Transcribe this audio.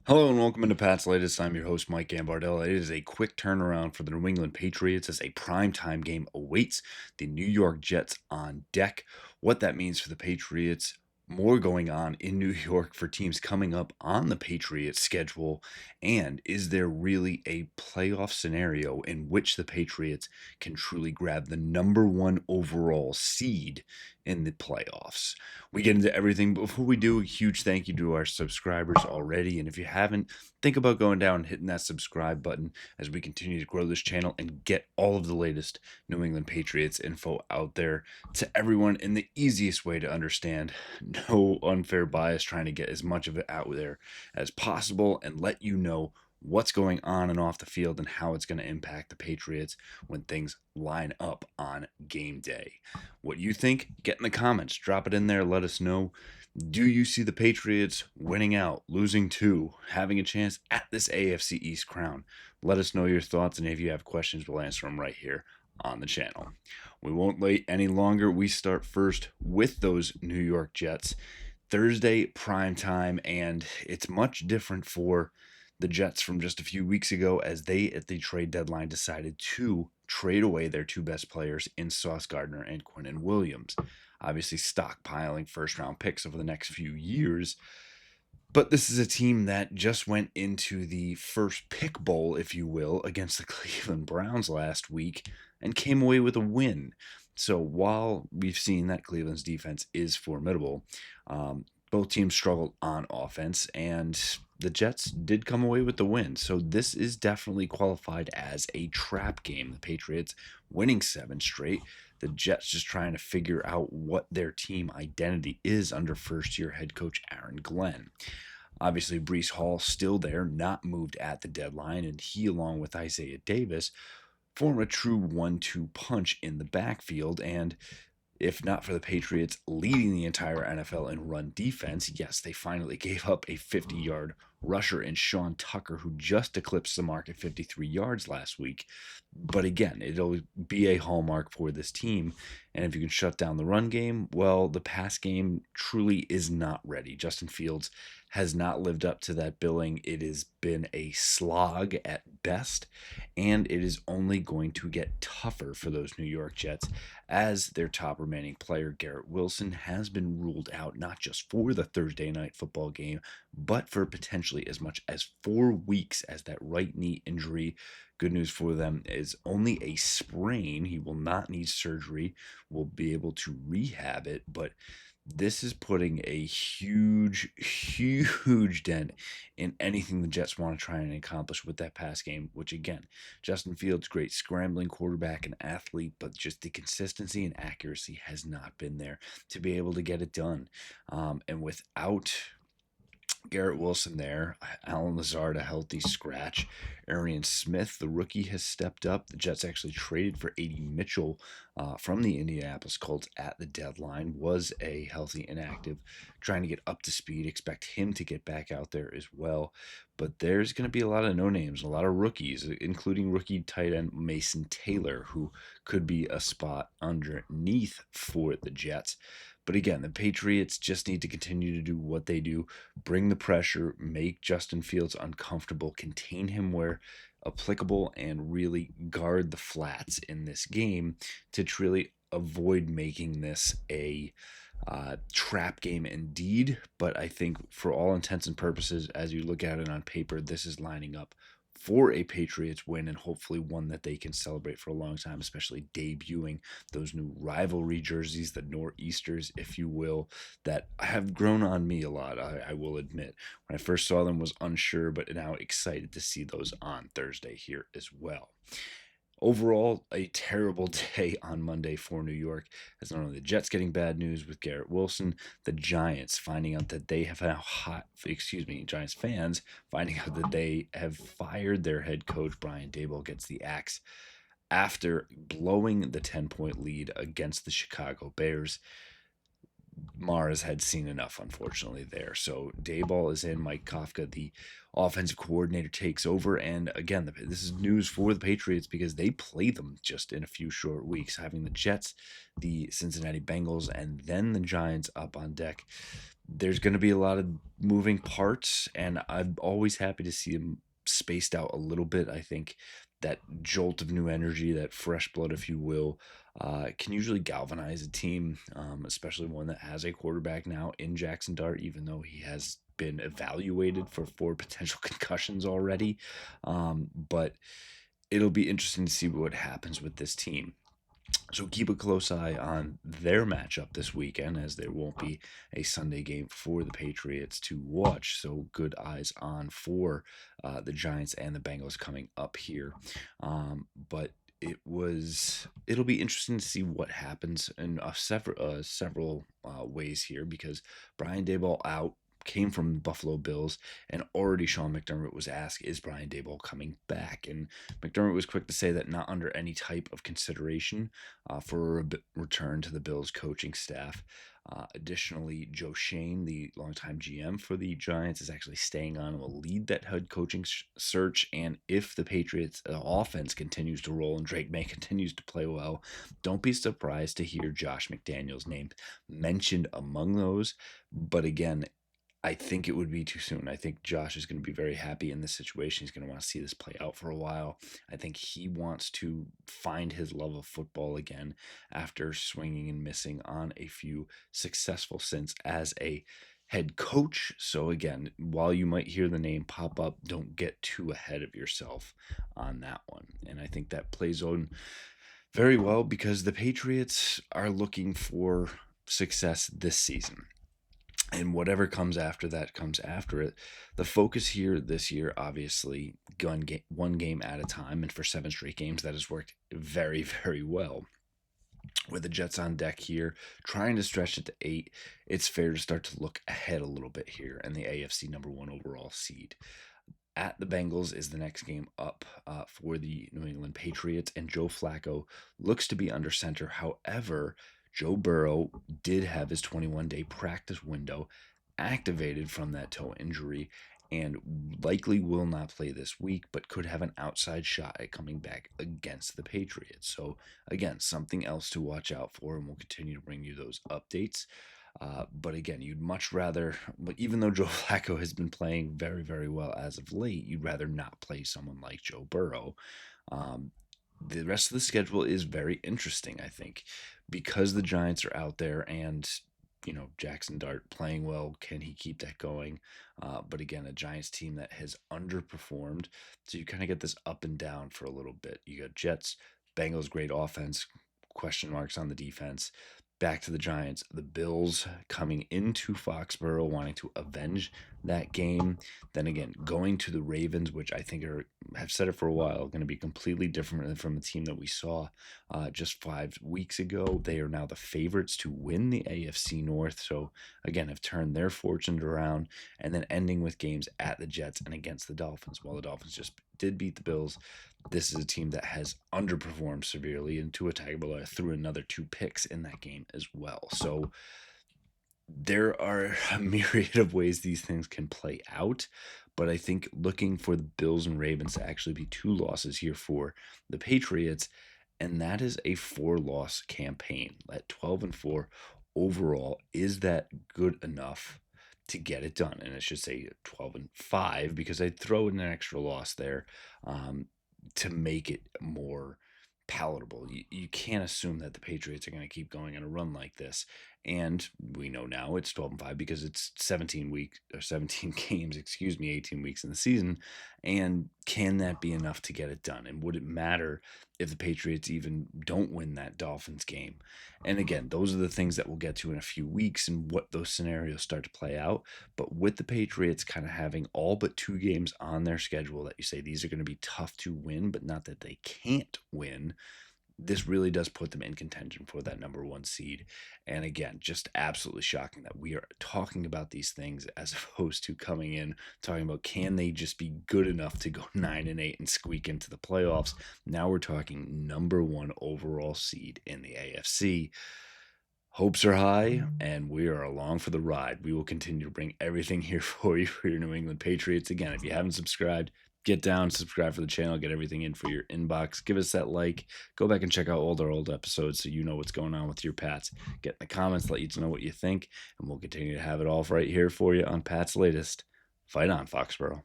Hello and welcome into Pat's Latest. I'm your host, Mike Gambardella. It is a quick turnaround for the New England Patriots as a primetime game awaits the New York Jets on deck. What that means for the Patriots, more going on in New York for teams coming up on the Patriots schedule, and is there really a playoff scenario in which the Patriots can truly grab the number one overall seed in the playoffs? We get into everything. Before we do, a huge thank you to our subscribers already. And if you haven't, think about going down and hitting that subscribe button as we continue to grow this channel and get all of the latest New England Patriots info out there to everyone in the easiest way to understand. No unfair bias, trying to get as much of it out there as possible and let you know what's going on and off the field and how it's going to impact the Patriots when things line up on game day. What you think, get in the comments. Drop it in there. Let us know. Do you see the Patriots winning out, losing two, having a chance at this AFC East crown? Let us know your thoughts, and if you have questions, we'll answer them right here on the channel. We won't wait any longer. We start first with those New York Jets. Thursday prime time, and it's much different for the Jets from just a few weeks ago as they, at the trade deadline, decided to trade away their two best players in Sauce Gardner and Quinnen Williams. Obviously, stockpiling first round picks over the next few years. But this is a team that just went into the first pick bowl, if you will, against the Cleveland Browns last week and came away with a win. So while we've seen that Cleveland's defense is formidable, both teams struggled on offense, and the Jets did come away with the win. So this is definitely qualified as a trap game. The Patriots winning 7 straight. The Jets just trying to figure out what their team identity is under first-year head coach Aaron Glenn. Obviously, Breece Hall still there, not moved at the deadline, and he, along with Isaiah Davis, form a true 1-2 punch in the backfield. And if not for the Patriots leading the entire NFL in run defense, yes, they finally gave up a 50-yard rusher in Sean Tucker, who just eclipsed the mark at 53 yards last week. But again, it'll be a hallmark for this team. And if you can shut down the run game, well, the pass game truly is not ready. Justin Fields has not lived up to that billing. It has been a slog at best, and it is only going to get tougher for those New York Jets as their top remaining player, Garrett Wilson, has been ruled out not just for the Thursday night football game, but for potentially as much as 4 weeks as that right knee injury. Good news for them is only a sprain. He will not need surgery, will be able to rehab it, but this is putting a huge dent in anything the Jets want to try and accomplish with that pass game, which again, Justin Fields, great scrambling quarterback and athlete, but just the consistency and accuracy has not been there to be able to get it done. And without Garrett Wilson there, Alan Lazard, a healthy scratch. Arian Smith, the rookie, has stepped up. The Jets actually traded for A.D. Mitchell from the Indianapolis Colts at the deadline, was a healthy inactive, trying to get up to speed. Expect him to get back out there as well. But there's going to be a lot of no names, a lot of rookies, including rookie tight end Mason Taylor, who could be a spot underneath for the Jets. But again, the Patriots just need to continue to do what they do, bring the pressure, make Justin Fields uncomfortable, contain him where applicable, and really guard the flats in this game to truly avoid making this a trap game indeed. But I think for all intents and purposes, as you look at it on paper, this is lining up for a Patriots win, and hopefully one that they can celebrate for a long time, especially debuting those new rivalry jerseys, the Nor'easters, if you will, that have grown on me a lot, I will admit. When I first saw them, was unsure, but now excited to see those on Thursday here as well. Overall, a terrible day on Monday for New York, as not only the Jets getting bad news with Garrett Wilson, the Giants finding out that they have now Giants fans finding out that they have fired their head coach. Brian Daboll gets the axe after blowing the 10-point lead against the Chicago Bears. Mars had seen enough, unfortunately, there. So Dayball is in. Mike Kafka, the offensive coordinator, takes over. And again, this is news for the Patriots because they play them just in a few short weeks, having the Jets, the Cincinnati Bengals, and then the Giants up on deck. There's going to be a lot of moving parts, and I'm always happy to see them spaced out a little bit. I think that jolt of new energy, that fresh blood, if you will, can usually galvanize a team, especially one that has a quarterback now in Jackson Dart, even though he has been evaluated for 4 potential concussions already. But it'll be interesting to see what happens with this team. So keep a close eye on their matchup this weekend, as there won't be a Sunday game for the Patriots to watch. So good eyes on for the Giants and the Bengals coming up here. But it'll be interesting to see what happens in several ways here, because Brian Daboll out came from Buffalo Bills, and already Sean McDermott was asked, is Brian Daboll coming back? And McDermott was quick to say that not under any type of consideration for a return to the Bills coaching staff. Additionally, Joe Shane, the longtime GM for the Giants, is actually staying on and will lead that head coaching search. And if the Patriots offense continues to roll and Drake May continues to play well, don't be surprised to hear Josh McDaniels' name mentioned among those. But again, I think it would be too soon. I think Josh is going to be very happy in this situation. He's going to want to see this play out for a while. I think he wants to find his love of football again after swinging and missing on a few successful stints as a head coach. So again, while you might hear the name pop up, don't get too ahead of yourself on that one. And I think that plays on very well because the Patriots are looking for success this season, and whatever comes after that comes after it. The focus here this year, obviously, one game at a time, and for 7 straight games, that has worked very, very well. With the Jets on deck here, trying to stretch it to 8, it's fair to start to look ahead a little bit here and the AFC #1 overall seed. At the Bengals is the next game up for the New England Patriots, and Joe Flacco looks to be under center. However, Joe Burrow did have his 21-day practice window activated from that toe injury and likely will not play this week, but could have an outside shot at coming back against the Patriots. So, again, something else to watch out for, and we'll continue to bring you those updates. But again, you'd much rather, even though Joe Flacco has been playing very, very well as of late, you'd rather not play someone like Joe Burrow. Um, the rest of the schedule is very interesting, I think, because the Giants are out there and, Jackson Dart playing well. Can he keep that going? But again, a Giants team that has underperformed. So you kind of get this up and down for a little bit. You got Jets, Bengals, great offense, question marks on the defense. Back to the Giants, the Bills coming into Foxborough, wanting to avenge that game. Then again, going to the Ravens, which I think have said it for a while, going to be completely different from the team that we saw just 5 weeks ago. They are now the favorites to win the AFC North. So again, have turned their fortunes around, and then ending with games at the Jets and against the Dolphins. While the Dolphins just did beat the Bills, this is a team that has underperformed severely, and Tua Tagovailoa threw another 2 picks in that game as well. So there are a myriad of ways these things can play out, but I think looking for the Bills and Ravens to actually be 2 losses here for the Patriots, and that is a 4-loss campaign at 12-4 overall. Is that good enough to get it done? And I should say 12-5 because I'd throw in an extra loss there to make it more palatable. You can't assume that the Patriots are going to keep going on a run like this. And we know now it's 12-5 because it's 17 weeks or 17 games, 18 weeks in the season. And can that be enough to get it done? And would it matter if the Patriots even don't win that Dolphins game? And again, those are the things that we'll get to in a few weeks and what those scenarios start to play out. But with the Patriots kind of having all but 2 games on their schedule that you say these are going to be tough to win, but not that they can't win, this really does put them in contention for that #1 seed. And again, just absolutely shocking that we are talking about these things as opposed to coming in talking about can they just be good enough to go 9-8 and squeak into the playoffs. Now we're talking #1 overall seed in the AFC. Hopes are high, and we are along for the ride. We will continue to bring everything here for you for your New England Patriots. Again, if you haven't subscribed, get down, subscribe for the channel, get everything in for your inbox. Give us that like. Go back and check out all our old episodes so you know what's going on with your Pats. Get in the comments, let you know what you think, and we'll continue to have it all right here for you on Pat's Latest. Fight on, Foxborough.